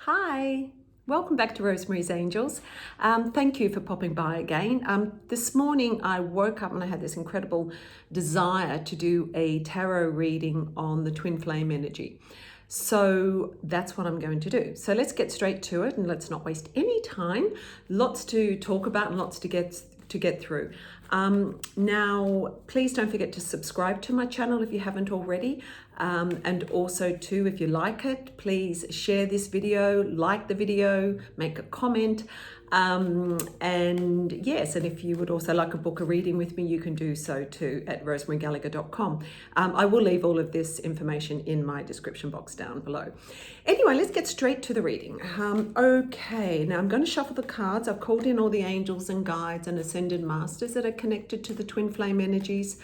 Hi, welcome back to Rosemary's Angels. Thank you for popping by again. This morning I woke up and I had this incredible desire to do a tarot reading on the twin flame energy. So that's what I'm going to do. So let's get straight to it and let's not waste any time. Lots to talk about and lots to get through. Now, please don't forget to subscribe to my channel if you haven't already. And also too, if you like it, please share this video, like the video, make a comment. And yes, and if you would also like to book a reading with me, you can do so too at rosemarygallagher.com. I will leave all of this information in my description box down below. Anyway, let's get straight to the reading. Okay, now I'm going to shuffle the cards. I've called in all the angels and guides and ascended masters that are connected to the twin flame energies.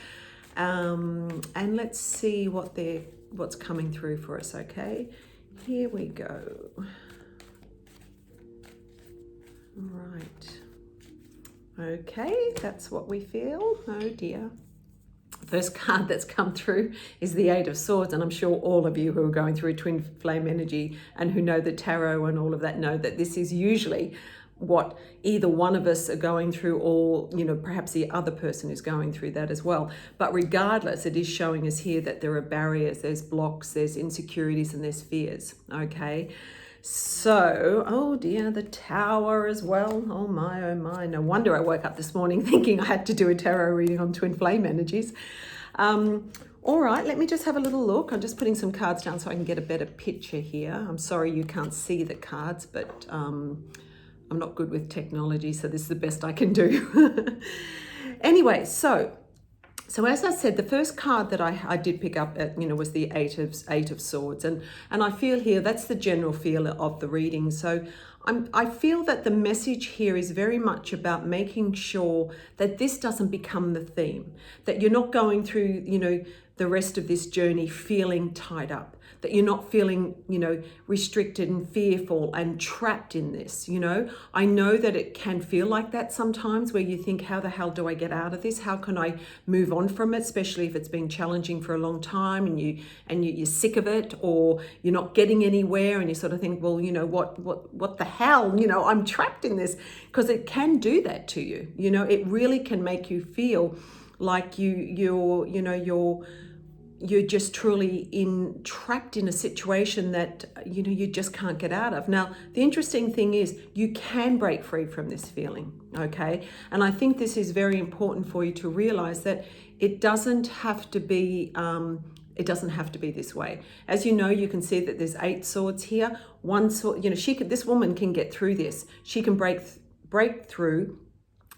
And let's see what's coming through for us, okay? Here we go. Right. Okay, that's what we feel. Oh dear. First card that's come through is the Eight of Swords, and I'm sure all of you who are going through twin flame energy and who know the tarot and all of that know that this is usually what either one of us are going through, or perhaps the other person is going through that as well. But regardless, it is showing us here that there are barriers, there's blocks, there's insecurities, and there's fears. Okay, so oh dear, the Tower as well. Oh my, no wonder I woke up this morning thinking I had to do a tarot reading on twin flame energies. All right, let me just have a little look. I'm just putting some cards down so I can get a better picture here. I'm sorry you can't see the cards, but I'm not good with technology, so this is the best I can do. Anyway, so as I said, the first card that I did pick up at, was the Eight of Swords, and I feel here that's the general feel of the reading. So I feel that the message here is very much about making sure that this doesn't become the theme, that you're not going through, the rest of this journey feeling tied up, that you're not feeling, restricted and fearful and trapped in this. I know that it can feel like that sometimes, where you think, how the hell do I get out of this? How can I move on from it? Especially if it's been challenging for a long time and you're sick of it, or you're not getting anywhere, and you sort of think, well, what the hell? I'm trapped in this, because it can do that to you. It really can make you feel like you're just truly trapped in a situation that you just can't get out of. Now, the interesting thing is you can break free from this feeling, okay? And I think this is very important for you to realize that it doesn't have to be this way. As you can see that there's 8 swords here. One sword, this woman can get through this. She can break through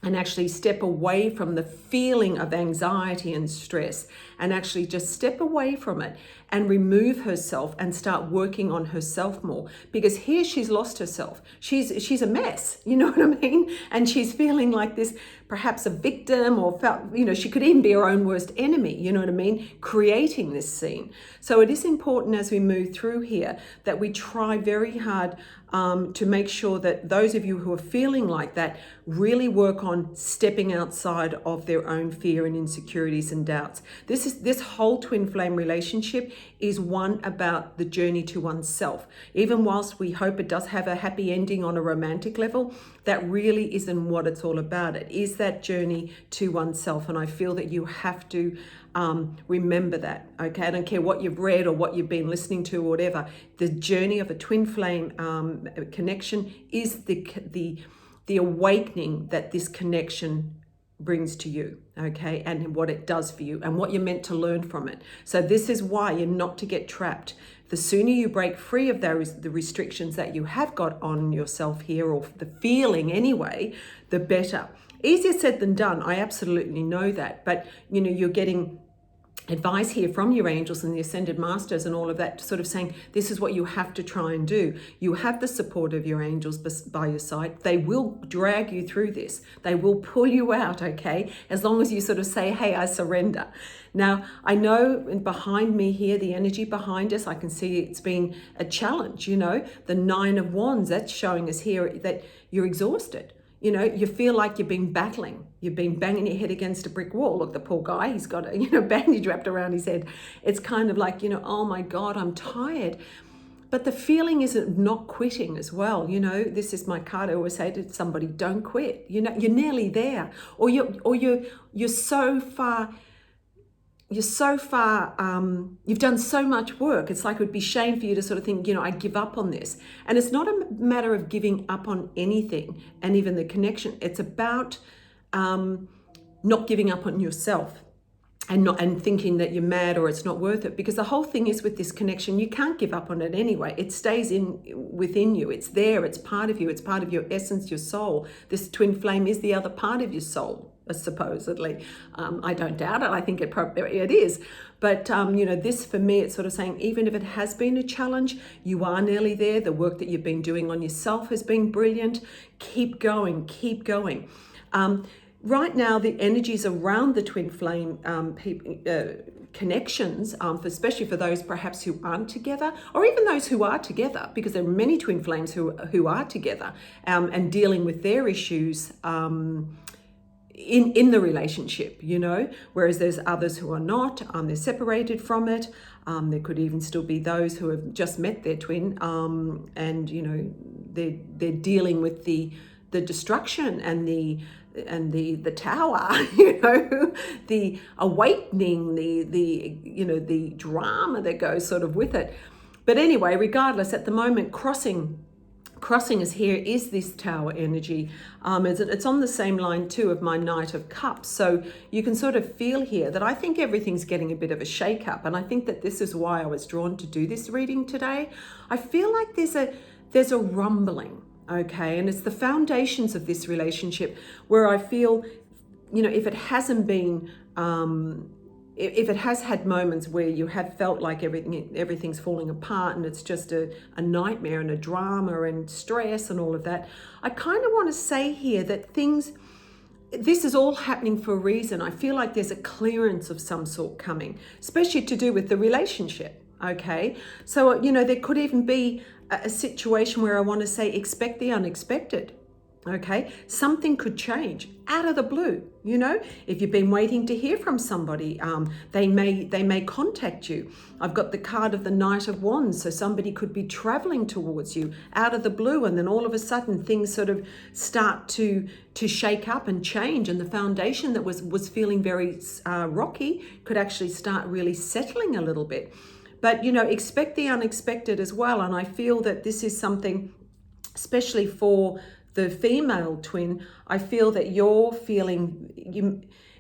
and actually step away from the feeling of anxiety and stress, and actually just step away from it and remove herself and start working on herself more. Because here she's lost herself. She's a mess, you know what I mean? And she's feeling like this, perhaps a victim, or felt, she could even be her own worst enemy, you know what I mean? Creating this scene. So it is important as we move through here that we try very hard to make sure that those of you who are feeling like that really work on stepping outside of their own fear and insecurities and doubts. This whole twin flame relationship is one about the journey to oneself. Even whilst we hope it does have a happy ending on a romantic level, that really isn't what it's all about. It is that journey to oneself, and I feel that you have to remember that, okay? I don't care what you've read or what you've been listening to or whatever. The journey of a twin flame connection is the awakening that this connection brings to you, okay, and what it does for you and what you're meant to learn from it. So this is why you're not to get trapped. The sooner you break free of the restrictions that you have got on yourself here, or the feeling anyway, the better. Easier said than done, I absolutely know that, but you're getting advice here from your angels and the ascended masters and all of that, sort of saying this is what you have to try and do. You have the support of your angels by your side. They will drag you through this. They will pull you out, okay, as long as you sort of say, hey, I surrender. Now, I know behind me here, the energy behind us, I can see it's been a challenge. The 9 of Wands, that's showing us here that you're exhausted. You feel like you've been battling. You've been banging your head against a brick wall. Look, the poor guy, he's got a bandage wrapped around his head. It's kind of like, oh my God, I'm tired. but the feeling isn't not quitting as well. You know, this is my card. I always say to somebody, don't quit. You know, you're nearly there, or you're so far. You're so far, you've done so much work. It's like it would be shame for you to sort of think, you know, I give up on this. And it's not a matter of giving up on anything and even the connection. It's about not giving up on yourself and thinking that you're mad or it's not worth it. Because the whole thing is with this connection, you can't give up on it anyway. It stays within you. It's there. It's part of you. It's part of your essence, your soul. This twin flame is the other part of your soul. Supposedly, I don't doubt it. I think it is. But you know, this for me, it's sort of saying, even if it has been a challenge, you are nearly there. The work that you've been doing on yourself has been brilliant. Keep going, keep going. Right now, the energies around the twin flame connections, especially for those perhaps who aren't together, or even those who are together, because there are many twin flames who are together and dealing with their issues. In the relationship, you know, whereas there's others who are not, they're separated from it. There could even still be those who have just met their twin, and you know, they're dealing with the destruction and the tower, you know, the awakening, the you know, the drama that goes sort of with it. But anyway, regardless, at the moment, crossing us here is this tower energy. It's on the same line too of my Knight of Cups. So you can sort of feel here that I think everything's getting a bit of a shake up. And I think that this is why I was drawn to do this reading today. I feel like there's a rumbling, okay? And it's the foundations of this relationship where I feel, you know, if it hasn't been, if it has had moments where you have felt like everything's falling apart and it's just a nightmare and a drama and stress and all of that, I kind of want to say here that this is all happening for a reason. I feel like there's a clearance of some sort coming, especially to do with the relationship, okay? So, you know, there could even be a situation where I want to say expect the unexpected. Okay, something could change out of the blue. You know, if you've been waiting to hear from somebody, they may contact you. I've got the card of the Knight of Wands, so somebody could be traveling towards you out of the blue, and then all of a sudden things sort of start to shake up and change, and the foundation that was feeling very rocky could actually start really settling a little bit. But you know, expect the unexpected as well, and I feel that this is something, especially for the female twin, I feel that you're feeling,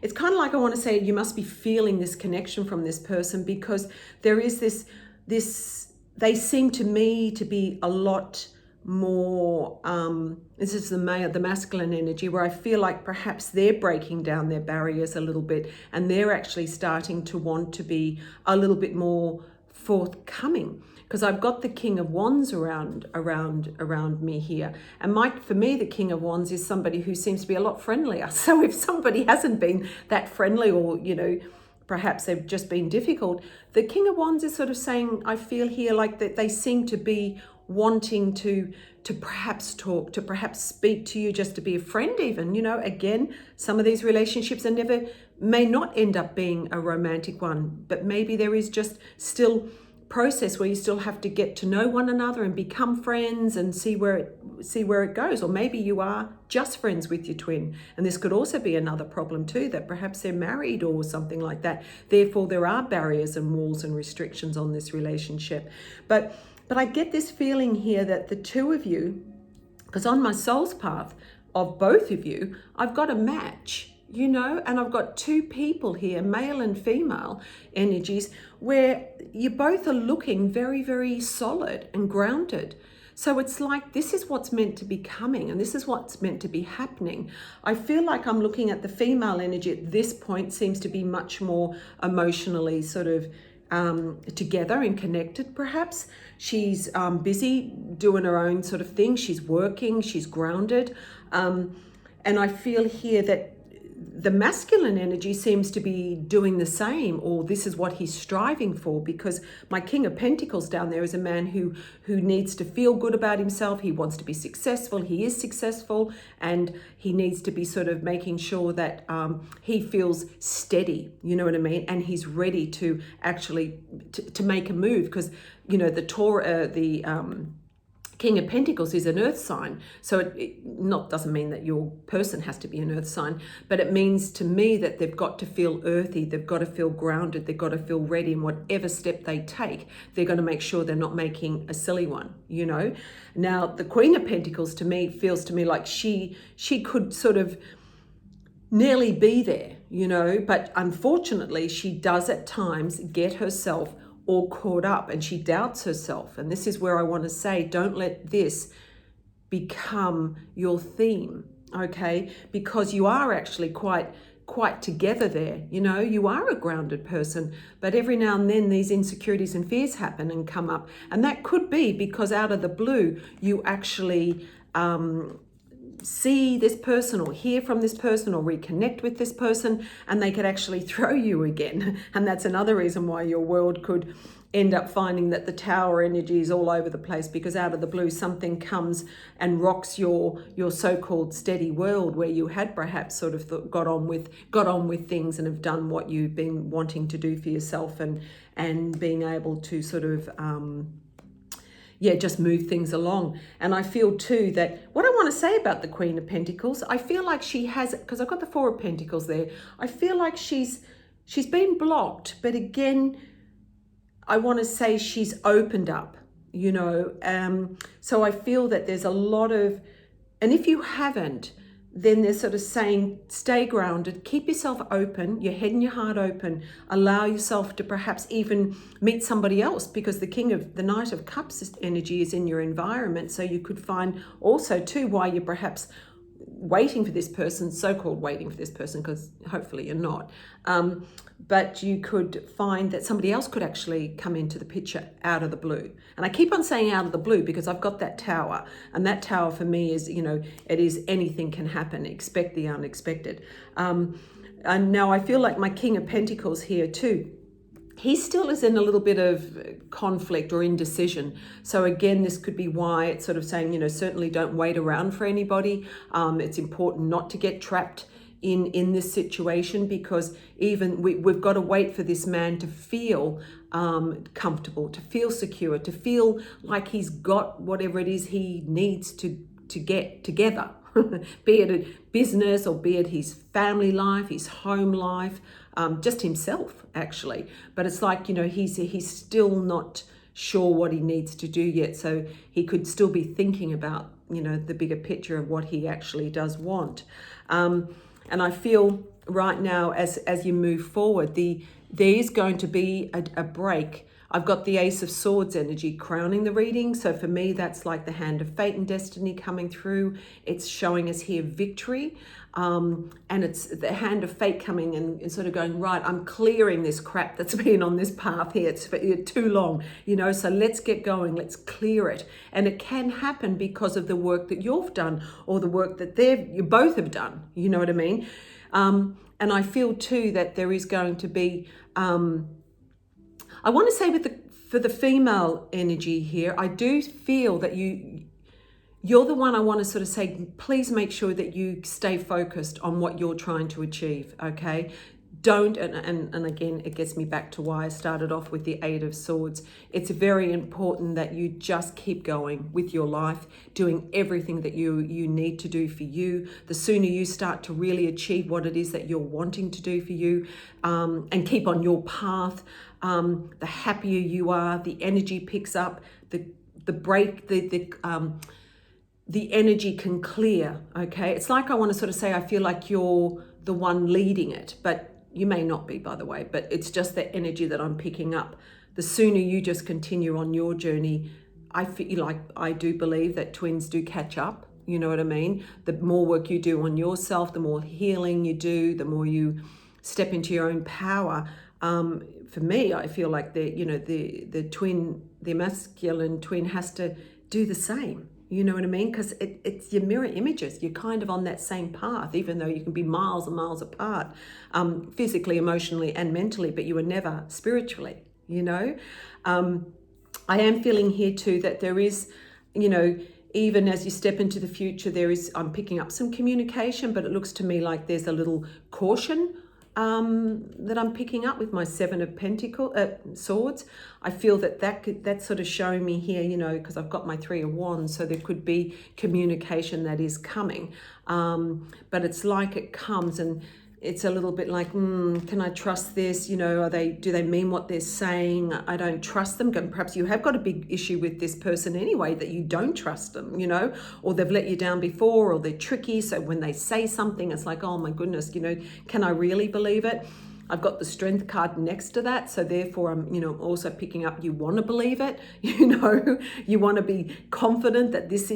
it's kind of like I want to say you must be feeling this connection from this person, because there is this, they seem to me to be a lot more, this is the masculine energy, where I feel like perhaps they're breaking down their barriers a little bit and they're actually starting to want to be a little bit more forthcoming. Because I've got the King of Wands around me here. And for me, the King of Wands is somebody who seems to be a lot friendlier. So if somebody hasn't been that friendly, or, you know, perhaps they've just been difficult, the King of Wands is sort of saying, I feel here like that they seem to be wanting to perhaps talk, to perhaps speak to you, just to be a friend even. You know, again, some of these relationships may not end up being a romantic one, but maybe there is just still process where you still have to get to know one another and become friends and see where it goes. Or maybe you are just friends with your twin, and this could also be another problem too, that perhaps they're married or something like that. Therefore there are barriers and walls and restrictions on this relationship. But I get this feeling here that the two of you, because on my soul's path of both of you, I've got a match. You know, and I've got two people here, male and female energies, where you both are looking very, very solid and grounded. So it's like this is what's meant to be coming, and this is what's meant to be happening. I feel like I'm looking at the female energy at this point seems to be much more emotionally sort of together and connected perhaps. She's busy doing her own sort of thing. She's working, she's grounded. And I feel here that the masculine energy seems to be doing the same, or this is what he's striving for, because my King of Pentacles down there is a man who needs to feel good about himself. He wants to be successful. He is successful, and he needs to be sort of making sure that he feels steady, you know what I mean? And he's ready to actually to make a move, because, you know, the King of Pentacles is an earth sign. So it not doesn't mean that your person has to be an earth sign, but it means to me that they've got to feel earthy, they've got to feel grounded, they've got to feel ready, and whatever step they take, they're going to make sure they're not making a silly one, you know. Now, the Queen of Pentacles to me feels to me like she could sort of nearly be there, you know, but unfortunately she does at times get herself all caught up, and she doubts herself. And this is where I want to say, don't let this become your theme, okay? Because you are actually quite together there, you know, you are a grounded person, but every now and then these insecurities and fears happen and come up, and that could be because out of the blue you actually see this person or hear from this person or reconnect with this person, and they could actually throw you again. And that's another reason why your world could end up finding that the Tower energy is all over the place, because out of the blue something comes and rocks your so-called steady world, where you had perhaps sort of got on with things and have done what you've been wanting to do for yourself, and being able to sort of just move things along. And I feel too that what I want to say about the Queen of Pentacles, I feel like she has, because I've got the Four of Pentacles there, I feel like she's been blocked, but again, I want to say she's opened up, you know. So I feel that there's a lot of, and if you haven't, then they're sort of saying, stay grounded, keep yourself open, your head and your heart open, allow yourself to perhaps even meet somebody else, because the Knight of Cups energy is in your environment. So you could find also too why you're perhaps waiting for this person, so-called waiting for this person, because hopefully you're not. But you could find that somebody else could actually come into the picture out of the blue. And I keep on saying out of the blue because I've got that Tower. And that Tower for me is, you know, it is anything can happen. Expect the unexpected. And now I feel like my King of Pentacles here too, he still is in a little bit of conflict or indecision. So again, this could be why it's sort of saying, you know, certainly don't wait around for anybody. It's important not to get trapped in this situation, because even we've got to wait for this man to feel comfortable, to feel secure, to feel like he's got whatever it is he needs to get together, be it a business or be it his family life, his home life, just himself actually. But it's like, you know, he's still not sure what he needs to do yet. So he could still be thinking about, you know, the bigger picture of what he actually does want. And I feel right now, as you move forward, there is going to be a break. I've got the Ace of Swords energy crowning the reading. So for me, that's like the hand of fate and destiny coming through. It's showing us here victory. And it's the hand of fate coming and sort of going, right, I'm clearing this crap that's been on this path here. It's too long, you know, so let's get going. Let's clear it. And it can happen because of the work that you've done, or the work that you both have done. You know what I mean? And I feel too that there is going to be, I want to say for the female energy here, I do feel that you're the one I want to sort of say, please make sure that you stay focused on what you're trying to achieve, okay? Don't, and again, it gets me back to why I started off with the Eight of Swords. It's very important that you just keep going with your life, doing everything that you need to do for you. The sooner you start to really achieve what it is that you're wanting to do for you, and keep on your path, the happier you are, the energy picks up, the energy can clear, okay? It's like I want to sort of say, I feel like you're the one leading it, but you may not be, by the way, but it's just the energy that I'm picking up. The sooner you just continue on your journey, I feel like I do believe that twins do catch up, you know what I mean? The more work you do on yourself, the more healing you do, the more you step into your own power. For me, I feel like the masculine twin has to do the same. You know what I mean? Because it's your mirror images. You're kind of on that same path, even though you can be miles and miles apart, physically, emotionally, and mentally, but you were never spiritually, you know? I am feeling here too that there is, you know, even as you step into the future, I'm picking up some communication, but it looks to me like there's a little caution that I'm picking up with my Seven of Swords. I feel that's sort of showing me here, you know, because I've got my Three of Wands, so there could be communication that is coming. But it's like it comes and it's a little bit like, can I trust this? You know, do they mean what they're saying? I don't trust them. Perhaps you have got a big issue with this person anyway, that you don't trust them, you know, or they've let you down before, or they're tricky. So when they say something, it's like, oh my goodness, you know, can I really believe it? I've got the Strength card next to that. So therefore I'm, you know, also picking up, you want to believe it, you know, you want to be confident that this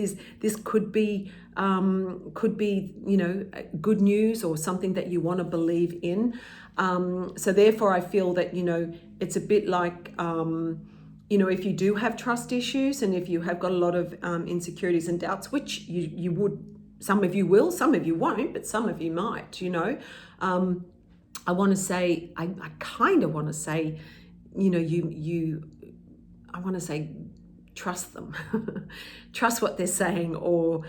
could be, you know, good news or something that you want to believe in. So therefore I feel that, you know, it's a bit like, you know, if you do have trust issues and if you have got a lot of insecurities and doubts, which you would, some of you will, some of you won't, but some of you might, you know, I want to say, I kind of want to say, you know, I want to say, trust them, trust what they're saying, or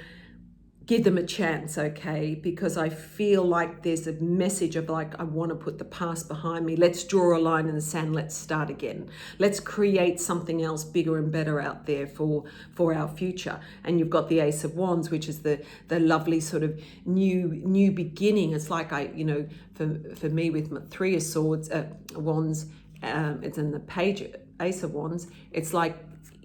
give them a chance, okay? Because I feel like there's a message of like, I want to put the past behind me. Let's draw a line in the sand. Let's start again. Let's create something else bigger and better out there for our future. And you've got the Ace of Wands, which is the lovely sort of new beginning. It's like you know, for me with my Three of Wands, it's in the page Ace of Wands. It's like,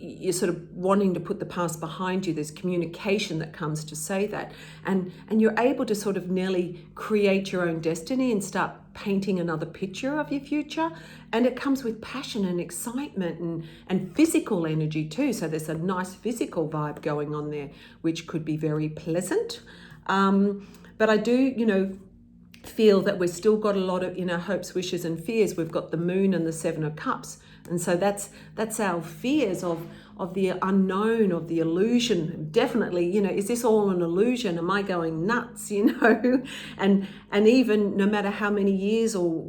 you're sort of wanting to put the past behind you. There's communication that comes to say that. And you're able to sort of nearly create your own destiny and start painting another picture of your future. And it comes with passion and excitement and physical energy too. So there's a nice physical vibe going on there, which could be very pleasant. But I do, you know, feel that we've still got a lot of, in our hopes, wishes and fears. We've got the Moon and the Seven of Cups. And so that's our fears of the unknown, of the illusion. Definitely, you know, is this all an illusion? Am I going nuts, you know? And even no matter how many years or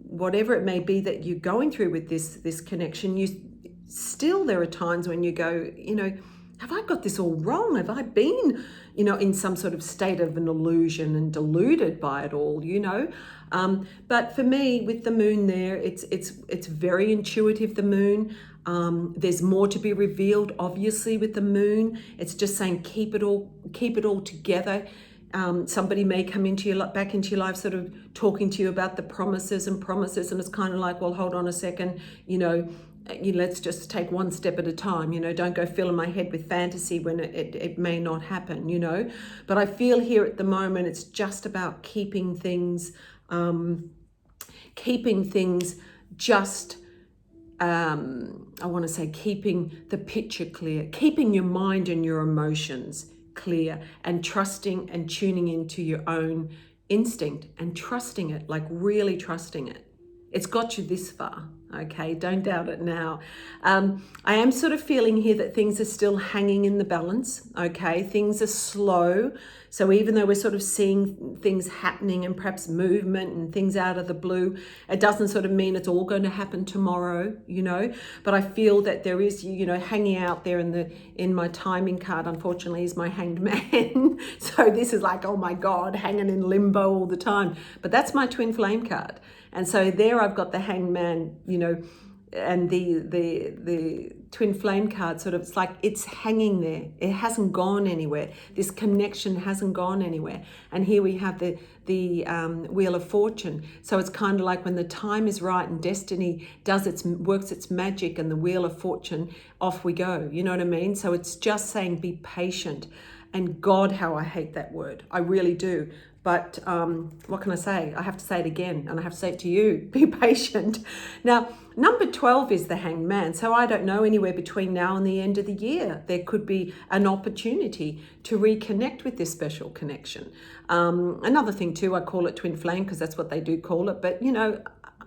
whatever it may be that you're going through with this connection, there are times when you go, you know, have I got this all wrong? Have I been, you know, in some sort of state of an illusion and deluded by it all, you know? But for me, with the Moon there, it's very intuitive, the Moon. There's more to be revealed, obviously, with the Moon. It's just saying, keep it all together. Somebody may come back into your life, sort of talking to you about the promises, and it's kind of like, well, hold on a second, you know, let's just take one step at a time, you know, don't go filling my head with fantasy when it may not happen, you know. But I feel here at the moment, it's just about keeping things just, I want to say, keeping the picture clear, keeping your mind and your emotions clear, and trusting and tuning into your own instinct and trusting it, like really trusting it. It's got you this far, okay? Don't doubt it now. I am sort of feeling here that things are still hanging in the balance, okay? Things are slow. So even though we're sort of seeing things happening and perhaps movement and things out of the blue, it doesn't sort of mean it's all going to happen tomorrow, you know? But I feel that there is, you know, hanging out there in my timing card, unfortunately, is my Hanged Man. So this is like, oh my God, hanging in limbo all the time. But that's my Twin Flame card. And so there I've got the Hanged Man, you know, and the Twin Flame card, sort of, it's like it's hanging there. It hasn't gone anywhere. This connection hasn't gone anywhere. And here we have the Wheel of Fortune. So it's kind of like when the time is right and destiny works its magic, and the Wheel of Fortune, off we go. You know what I mean? So it's just saying, be patient. And God, how I hate that word. I really do. But what can I say? I have to say it again, and I have to say it to you. Be patient. Now, number 12 is the Hanged Man. So I don't know, anywhere between now and the end of the year, there could be an opportunity to reconnect with this special connection. Another thing too, I call it Twin Flame because that's what they do call it. But, you know,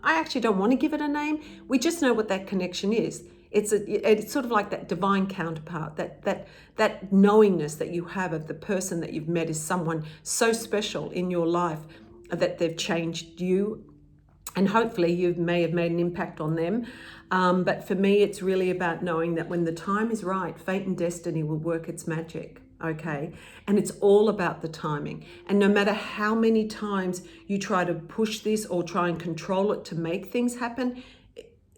I actually don't want to give it a name. We just know what that connection is. It's sort of like that divine counterpart, that knowingness that you have of the person that you've met is someone so special in your life that they've changed you, and hopefully you may have made an impact on them. But for me, it's really about knowing that when the time is right, fate and destiny will work its magic. Okay, and it's all about the timing. And no matter how many times you try to push this or try and control it to make things happen,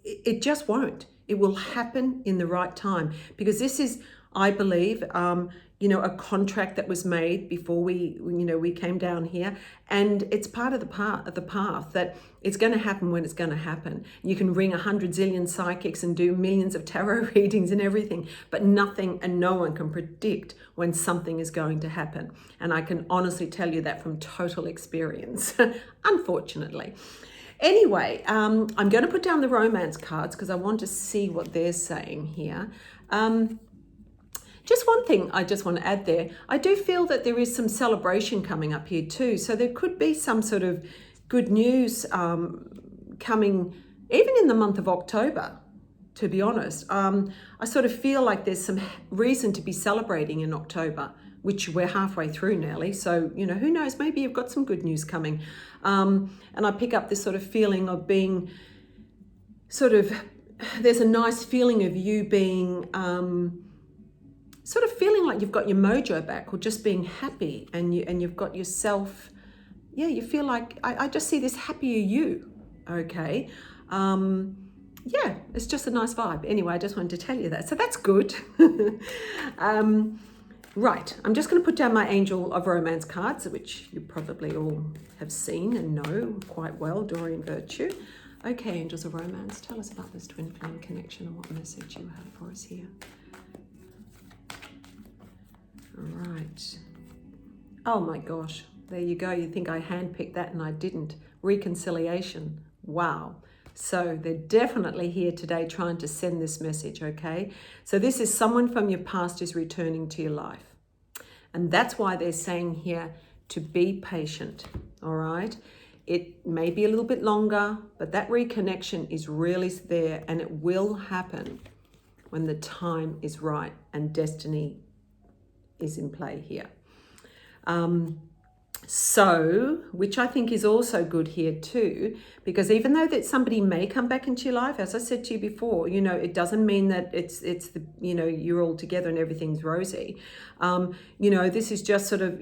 it just won't. It will happen in the right time, because this is, I believe, a contract that was made before we came down here, and it's part of the path that it's going to happen when it's going to happen. You can ring 100 zillion psychics and do millions of tarot readings and everything, but nothing and no one can predict when something is going to happen. And I can honestly tell you that from total experience, unfortunately. Anyway, I'm going to put down the romance cards because I want to see what they're saying here. Just one thing I just want to add there. I do feel that there is some celebration coming up here too. So there could be some sort of good news coming even in the month of October, to be honest. I sort of feel like there's some reason to be celebrating in October, which we're halfway through nearly. So, who knows, maybe you've got some good news coming. And I pick up this sort of feeling of being there's a nice feeling of you being sort of feeling like you've got your mojo back, or just being happy, and you've got yourself, you feel like, I just see this happier you, okay? It's just a nice vibe. Anyway, I just wanted to tell you that. So that's good. Right, I'm just going to put down my Angel of Romance cards, which you probably all have seen and know quite well, Doreen Virtue. Okay, Angels of Romance, tell us about this twin flame connection and what message you have for us here. Right. Oh my gosh, there you go. You think I handpicked that and I didn't. Reconciliation. Wow. So they're definitely here today trying to send this message, okay? So this is someone from your past is returning to your life. And that's why they're saying here to be patient, all right? It may be a little bit longer, but that reconnection is really there, and it will happen when the time is right and destiny is in play here. So, which I think is also good here too, because even though that somebody may come back into your life, as I said to you before, it doesn't mean that it's the, you're all together and everything's rosy. This is just sort of,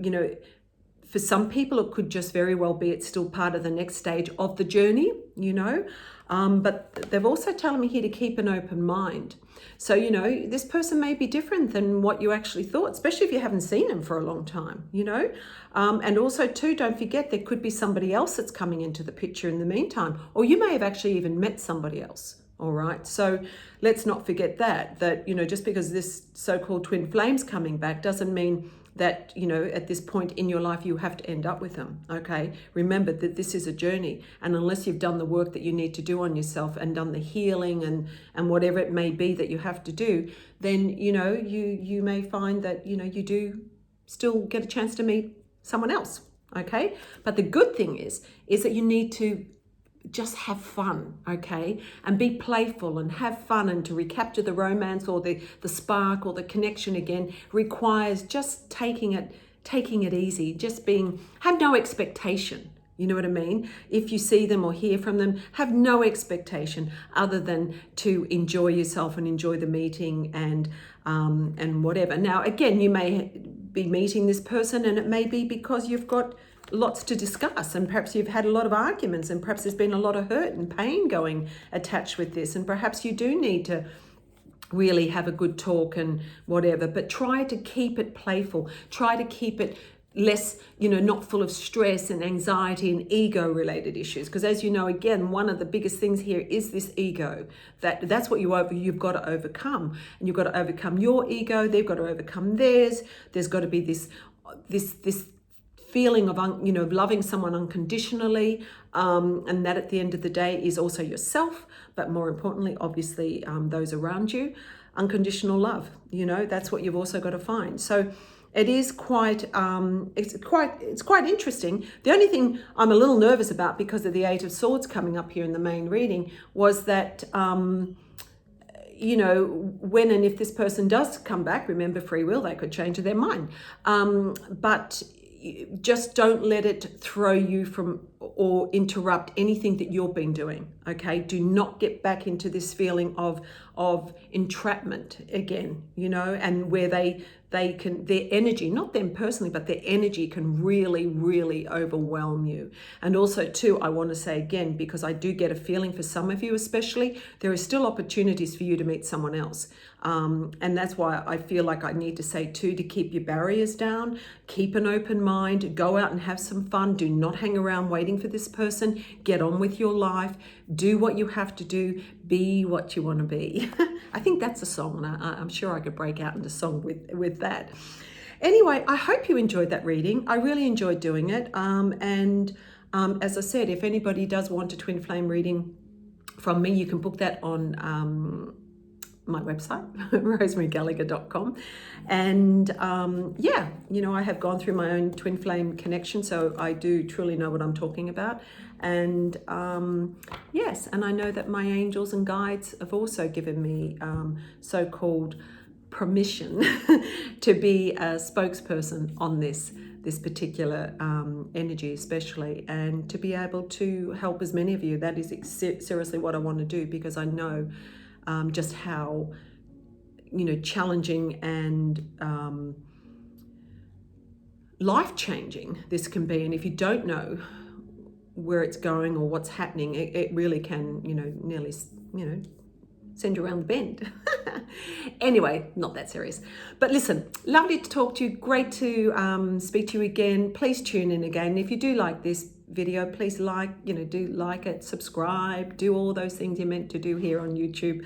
for some people, it could just very well be it's still part of the next stage of the journey, but they've also telling me here to keep an open mind. So, this person may be different than what you actually thought, especially if you haven't seen them for a long time, and also too, don't forget, there could be somebody else that's coming into the picture in the meantime, or you may have actually even met somebody else. All right. So let's not forget that, just because this so-called twin flame's coming back doesn't mean that, at this point in your life, you have to end up with them. Okay. Remember that this is a journey. And unless you've done the work that you need to do on yourself and done the healing and whatever it may be that you have to do, then, you may find that, you do still get a chance to meet someone else. Okay. But the good thing is that you need to just have fun, okay, and be playful and have fun, and to recapture the romance or the spark or the connection again requires just taking it easy, just have no expectation. You know what I mean? If you see them or hear from them, have no expectation other than to enjoy yourself and enjoy the meeting and whatever. Now, again, you may be meeting this person, and it may be because you've got lots to discuss, and perhaps you've had a lot of arguments, and perhaps there's been a lot of hurt and pain going attached with this, and perhaps you do need to really have a good talk and whatever, but try to keep it playful. Try to keep it less, not full of stress and anxiety and ego related issues, because as you know, again, one of the biggest things here is this ego. That's what you've got to overcome, and you've got to overcome your ego. They've got to overcome theirs. There's got to be this feeling of loving someone unconditionally, and that at the end of the day is also yourself, but more importantly, obviously, those around you. Unconditional love, that's what you've also got to find. So it is quite it's quite interesting. The only thing I'm a little nervous about, because of the Eight of Swords coming up here in the main reading, was that you know, when and if this person does come back, remember free will, they could change their mind. But just don't let it throw you from or interrupt anything that you've been doing. Okay, do not get back into this feeling of entrapment again, you know, and where they can, their energy, not them personally, but their energy can really overwhelm you. And also too, I want to say again, because I do get a feeling for some of you especially, there are still opportunities for you to meet someone else. And that's why I feel like I need to say too, to keep your barriers down, keep an open mind, go out and have some fun. Do not hang around waiting for this person. Get on with your life. Do what you have to do. Be what you want to be. I think that's a song, and I'm sure I could break out into song with that. Anyway, I hope you enjoyed that reading. I really enjoyed doing it. As I said, if anybody does want a twin flame reading from me, you can book that on my website, rosemarygallagher.com. And yeah, you know, I have gone through my own twin flame connection, so I do truly know what I'm talking about. And yes, and I know that my angels and guides have also given me so-called permission to be a spokesperson on this particular energy especially, and to be able to help as many of you. That is seriously what I want to do, because I know just how, you know, challenging and life-changing this can be. And if you don't know where it's going or what's happening, it really can, you know, nearly, you know, send you around the bend. Anyway, not that serious. But listen, lovely to talk to you. Great to speak to you again. Please tune in again. If you do like this video, please do like it, subscribe, do all those things you're meant to do here on YouTube,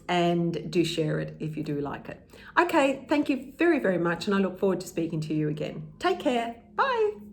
and do share it if you do like it. Okay, thank you very much, and I look forward to speaking to you again. Take care. Bye.